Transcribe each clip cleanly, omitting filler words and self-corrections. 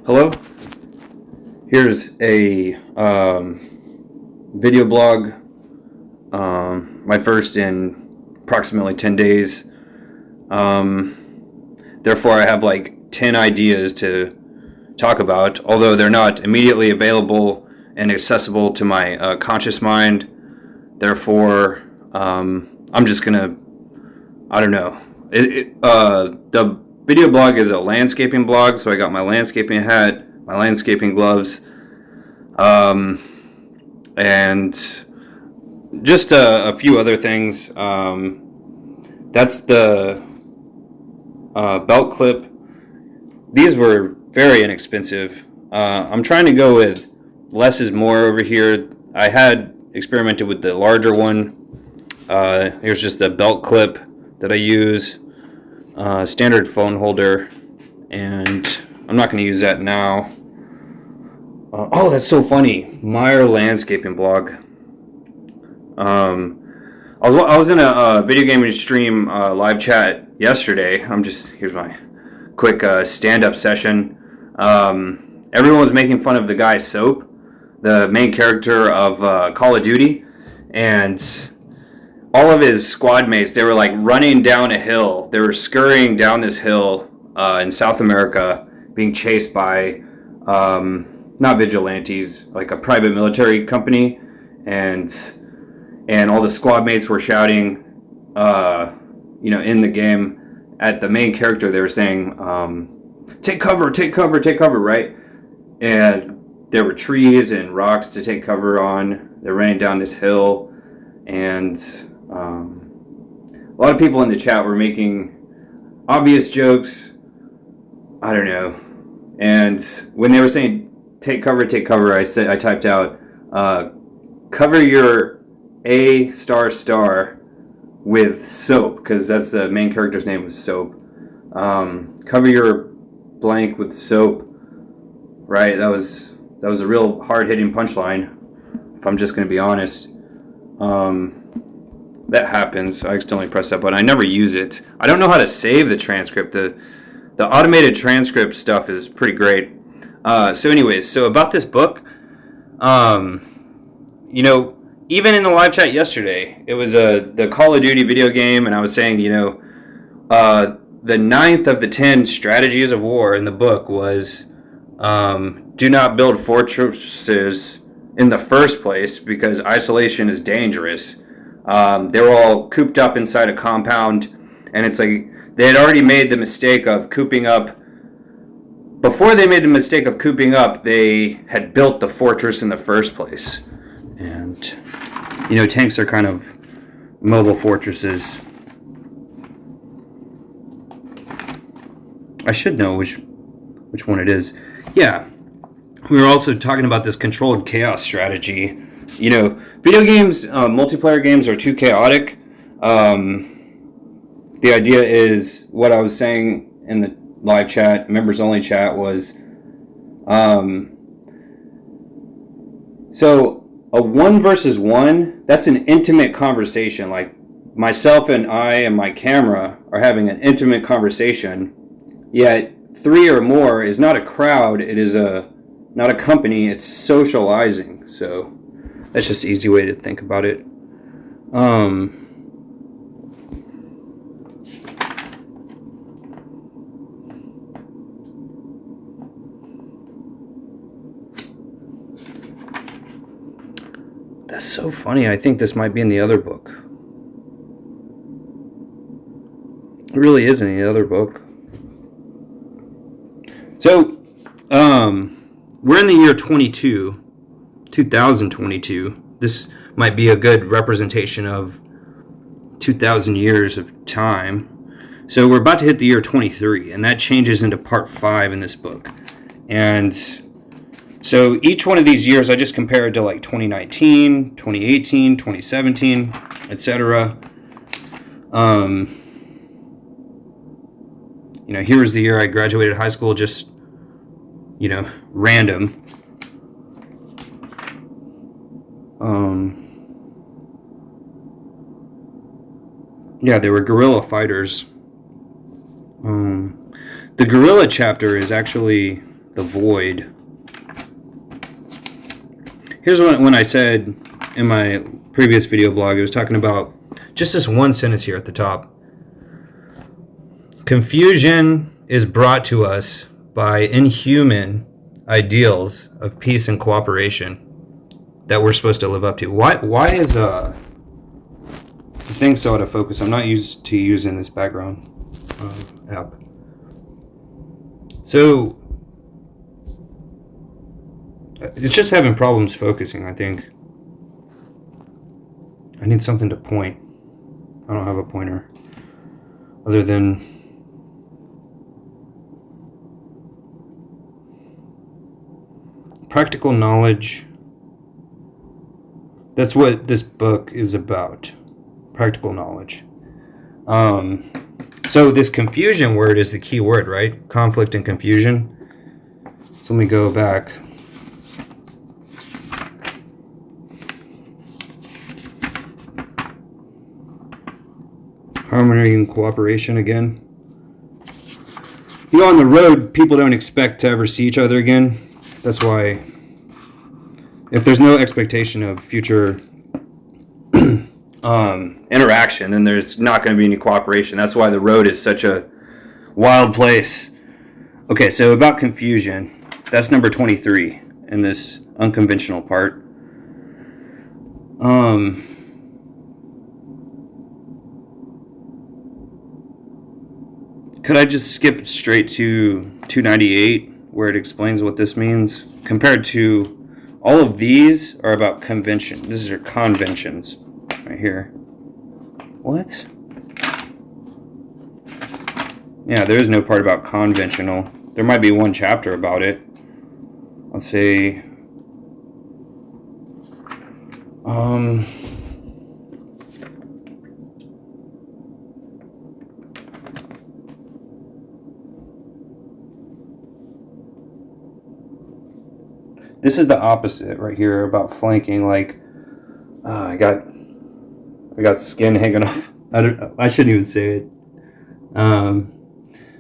Hello. Here's a video blog. My first in approximately 10 days. Therefore, I have like 10 ideas to talk about, although they're not immediately available and accessible to my conscious mind. Therefore, I'm just gonna, I don't know. The video blog is a landscaping blog, so I got my landscaping hat, my landscaping gloves, and just a few other things. That's the belt clip. These were very inexpensive. I'm trying to go with less is more over here. I had experimented with the larger one. Here's just the belt clip that I use. Standard phone holder, and I'm not going to use that now. Oh, that's so funny. Meyer Landscaping blog. I was in a video gaming stream live chat yesterday. Here's my quick stand-up session. Everyone was making fun of the guy Soap, the main character of Call of Duty, and all of his squad mates, they were like running down a hill. They were scurrying down this hill in South America, being chased by not vigilantes, like a private military company, and all the squad mates were shouting, in the game at the main character. They were saying, "Take cover, take cover, take cover!" Right? And there were trees and rocks to take cover on. They're running down this hill, and a lot of people in the chat were making obvious jokes. I don't know. And when they were saying take cover, I typed out cover your A star with soap, because that's the main character's name was Soap. Cover your blank with soap. Right? That was a real hard hitting punchline, if I'm just going to be honest. That happens. I accidentally pressed that button. I never use it. I don't know how to save the transcript. The automated transcript stuff is pretty great. So about this book, even in the live chat yesterday, it was the Call of Duty video game, and I was saying, the 9th of the 10 strategies of war in the book was do not build fortresses in the first place because isolation is dangerous. They were all cooped up inside a compound, and it's like they had already made the mistake of cooping up. Before they made the mistake of cooping up, they had built the fortress in the first place. And, tanks are kind of mobile fortresses. I should know which one it is. Yeah. We were also talking about this controlled chaos strategy. Video games, multiplayer games are too chaotic. The idea is what I was saying in the live chat, members only chat, was so a 1 versus 1, that's an intimate conversation. Like myself and I and my camera are having an intimate conversation. Yet 3 or more is not a crowd. It is not a company. It's socializing. So that's just an easy way to think about it. That's so funny. I think this might be in the other book. It really is in the other book. So, we're in the year 2022. This might be a good representation of 2,000 years of time. So we're about to hit the year 23, and that changes into part 5 in this book. And so each one of these years I just compared to like 2019, 2018, 2017, etc. Here was the year I graduated high school, just, random. They were guerrilla fighters. The guerrilla chapter is actually the void. Here's when I said in my previous video blog, I was talking about just this one sentence here at the top. Confusion is brought to us by inhuman ideals of peace and cooperation that we're supposed to live up to. Why is the thing so out of focus? I'm not used to using this background app. So it's just having problems focusing, I think. I need something to point. I don't have a pointer other than practical knowledge. That's what this book is about. Practical knowledge. So this confusion word is the key word, right? Conflict and confusion. So let me go back. Harmony and cooperation again. You know, on the road, people don't expect to ever see each other again. That's why, if there's no expectation of future interaction, then there's not going to be any cooperation. That's why the road is such a wild place. Okay, so about confusion, that's number 23 in this unconventional part. Could I just skip straight to 298 where it explains what this means? Compared to all of these are about convention. These are conventions right here. What? Yeah, there is no part about conventional. There might be one chapter about it. I'll say this is the opposite right here about flanking. Like, I got skin hanging off. I shouldn't even say it.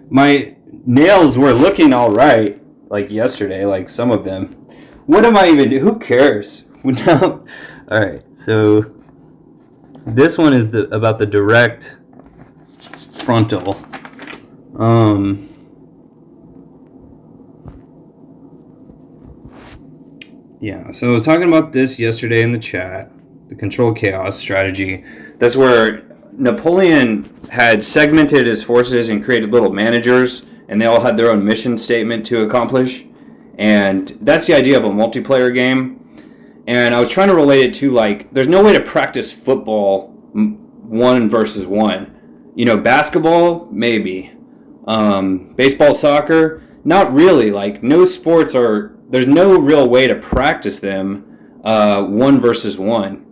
My nails were looking all right, like yesterday, like some of them. What am I even? Who cares? No. All right. So this one is about the direct frontal. Yeah, so I was talking about this yesterday in the chat, the control chaos strategy. That's where Napoleon had segmented his forces and created little managers, and they all had their own mission statement to accomplish. And that's the idea of a multiplayer game. And I was trying to relate it to, like, there's no way to practice football 1 versus 1. You know, basketball, maybe. Baseball, soccer, not really. Like, no sports are... There's no real way to practice them 1 versus 1.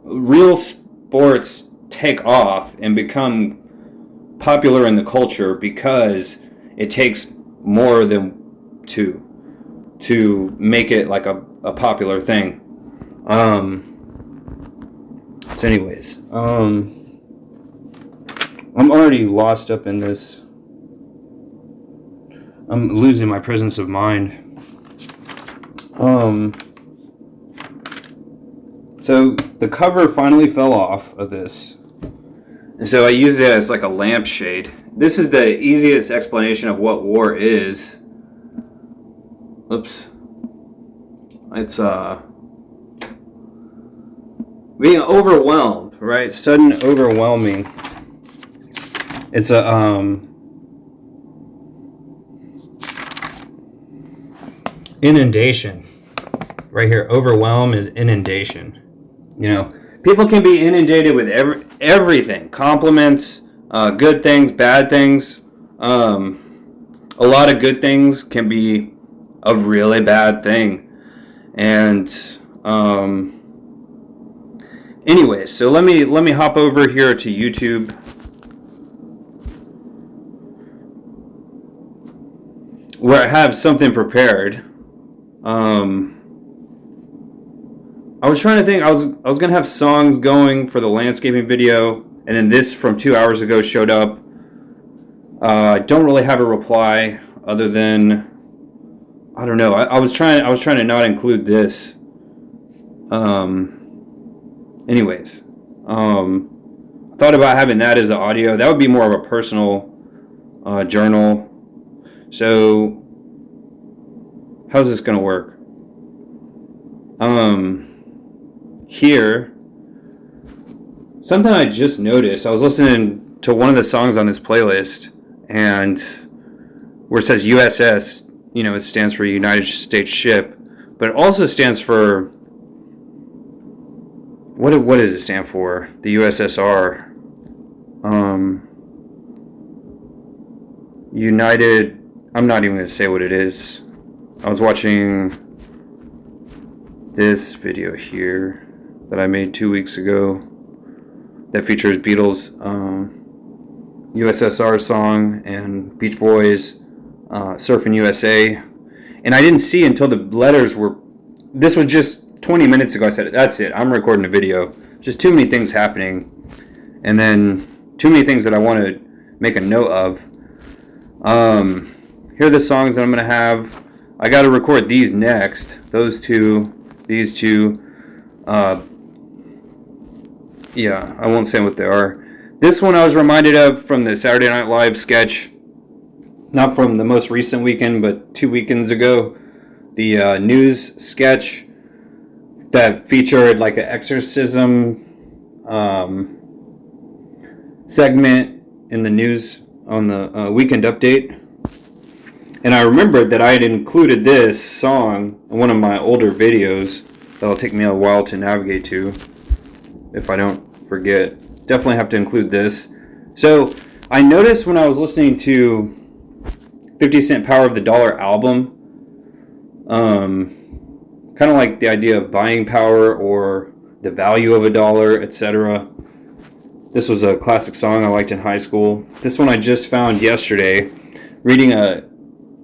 Real sports take off and become popular in the culture because it takes more than two to make it like a popular thing. So anyways, I'm already lost up in this. I'm losing my presence of mind. So the cover finally fell off of this. And so I use it as like a lampshade. This is the easiest explanation of what war is. Oops. It's being overwhelmed, right? Sudden overwhelming. It's a inundation. Right here, overwhelm is inundation. You know, people can be inundated with everything. Compliments, good things, bad things. A lot of good things can be a really bad thing. And anyways, so let me hop over here to YouTube. Where I have something prepared. I was trying to think. I was gonna have songs going for the landscaping video, and then this from 2 hours ago showed up. I don't really have a reply. other than, I don't know. I was trying to not include this. Anyways, I thought about having that as the audio. That would be more of a personal journal. So, how's this gonna work? Here, something I just noticed. I was listening to one of the songs on this playlist, and where it says USS, it stands for United States Ship, but it also stands for, what does it stand for? The USSR. United, I'm not even going to say what it is. I was watching this video here that I made 2 weeks ago that features Beatles USSR song and Beach Boys Surfing USA. And I didn't see until the letters were, this was just 20 minutes ago. I said, that's it, I'm recording a video. Just too many things happening. And then too many things that I want to make a note of. Here are the songs that I'm going to have. I got to record these next. Those two, these two. Yeah, I won't say what they are. This one I was reminded of from the Saturday Night Live sketch. Not from the most recent weekend, but 2 weekends ago. The news sketch that featured like an exorcism segment in the news on the Weekend Update. And I remembered that I had included this song in one of my older videos that'll take me a while to navigate to if I don't forget. Definitely have to include this. So I noticed when I was listening to 50 Cent Power of the Dollar album, kind of like the idea of buying power or the value of a dollar, etc. This was a classic song I liked in high school. This one I just found yesterday, reading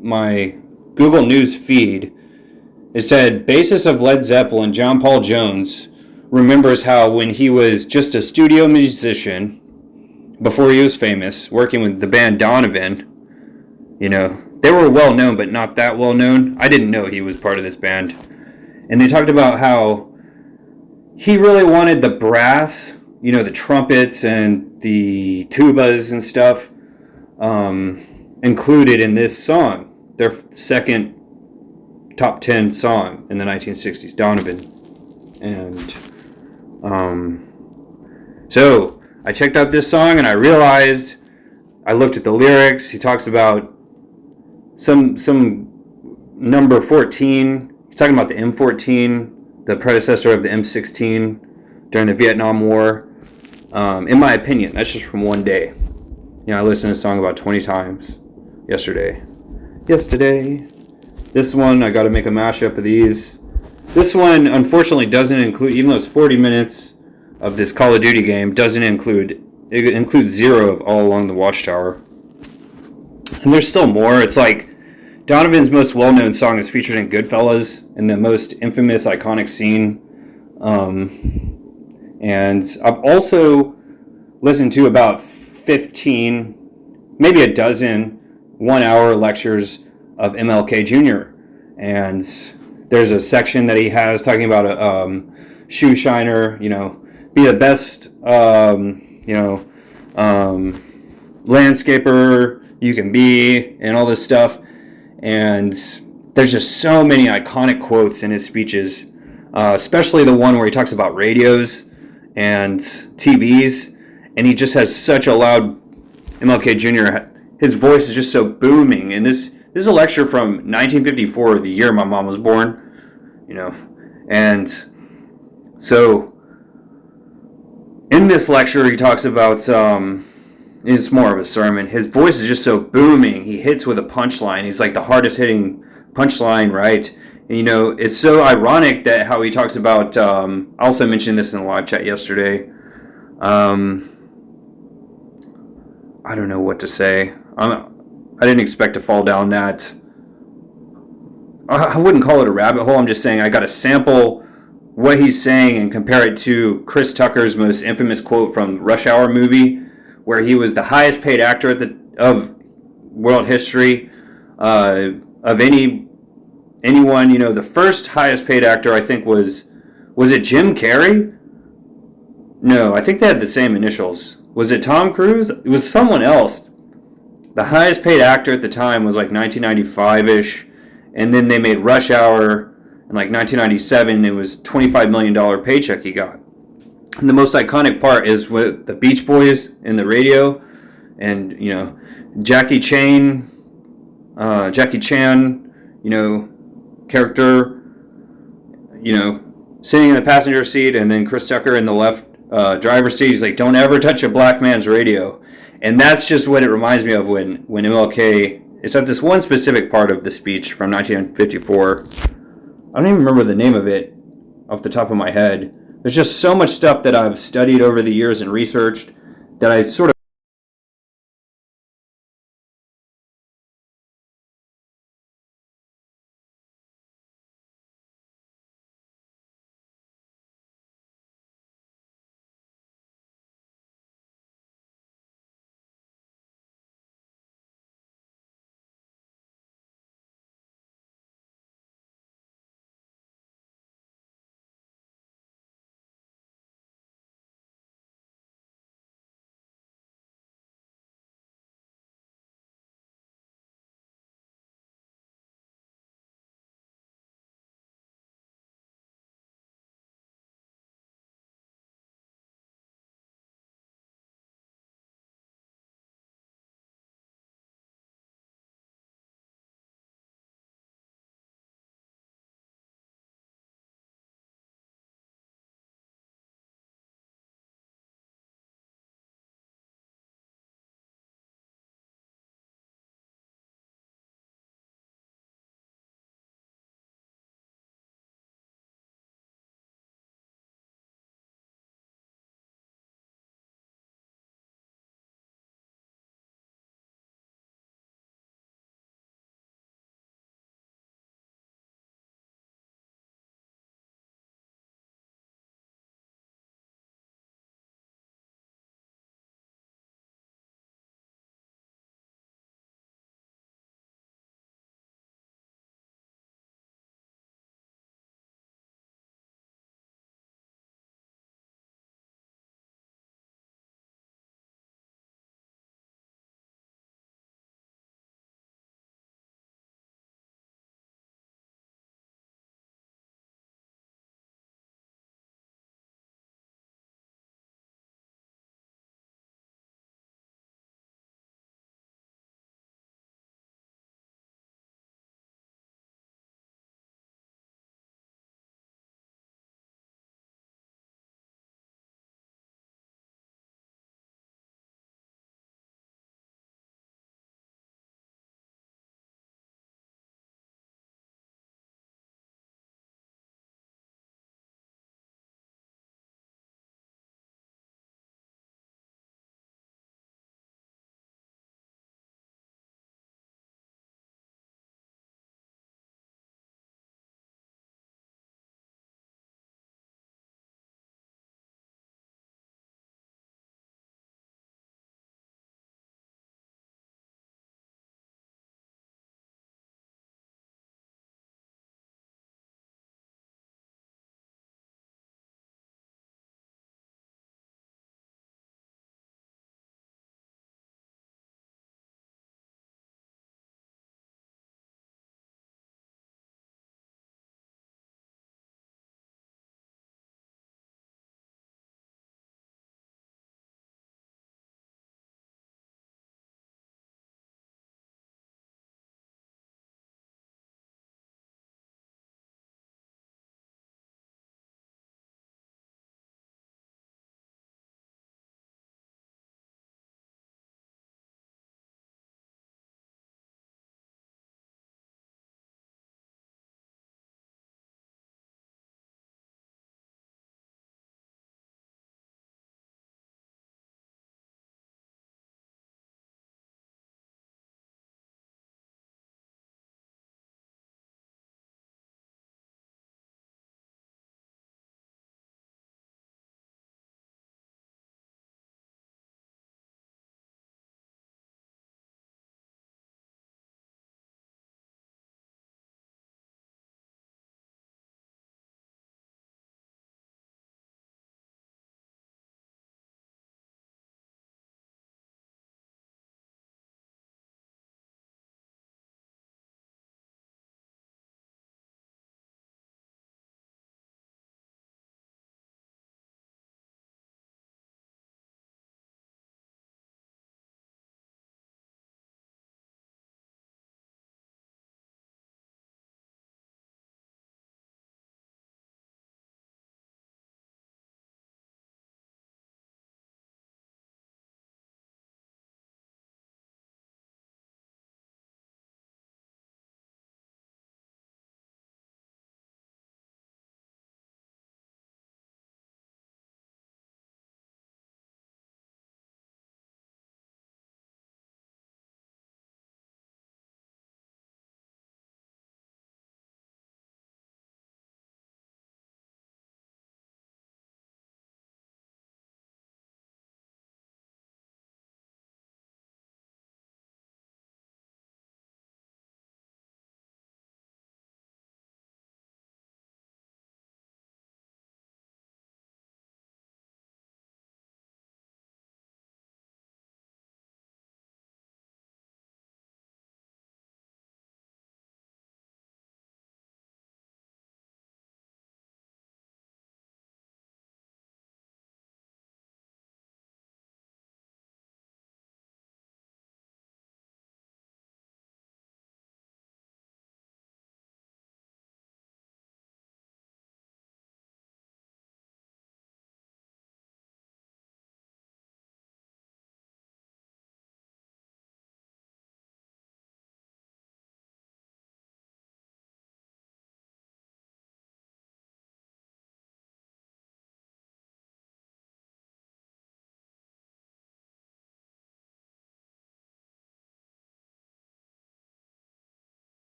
my Google News feed. It said, bassist of Led Zeppelin, John Paul Jones, remembers how when he was just a studio musician, before he was famous, working with the band Donovan, they were well known, but not that well known. I didn't know he was part of this band. And they talked about how he really wanted the brass, the trumpets and the tubas and stuff, included in this song. Their second top 10 song in the 1960s, Donovan. And so I checked out this song and I realized, I looked at the lyrics. He talks about some number 14. He's talking about the M14, the predecessor of the M16 during the Vietnam War. In my opinion, that's just from one day. I listened to this song about 20 times yesterday. This one, I got to make a mashup of these. This one, unfortunately, doesn't include, even though it's 40 minutes of this Call of Duty game, it includes 0 of All Along the Watchtower. And there's still more. It's like Donovan's most well-known song is featured in Goodfellas, in the most infamous, iconic scene. And I've also listened to about 15, maybe a dozen 1-hour lectures of MLK Jr. And there's a section that he has talking about a shoe shiner, be the best, landscaper you can be, and all this stuff. And there's just so many iconic quotes in his speeches, especially the one where he talks about radios and TVs, and he just has such a loud, MLK Jr., his voice is just so booming. And this is a lecture from 1954, the year my mom was born, and so in this lecture he talks about, it's more of a sermon, his voice is just so booming, he hits with a punchline, he's like the hardest hitting punchline, right? And, it's so ironic that how he talks about, I also mentioned this in the live chat yesterday, I don't know what to say. I didn't expect to fall down that, I wouldn't call it a rabbit hole, I'm just saying I got to sample what he's saying and compare it to Chris Tucker's most infamous quote from Rush Hour movie, where he was the highest paid actor of world history, of anyone. You know, the first highest paid actor I think was it Jim Carrey? No, I think they had the same initials. Was it Tom Cruise? It was someone else. The highest paid actor at the time was like 1995-ish, and then they made Rush Hour in like 1997. It was $25 million paycheck he got. And the most iconic part is with the Beach Boys in the radio, and you know, Jackie Chan, you know, character, you know, sitting in the passenger seat, and then Chris Tucker in the left driver's seat. He's like, "Don't ever touch a black man's radio," and that's just what it reminds me of when MLK. It's at this one specific part of the speech from 1954. I don't even remember the name of it off the top of my head. There's just so much stuff that I've studied over the years and researched that I sort of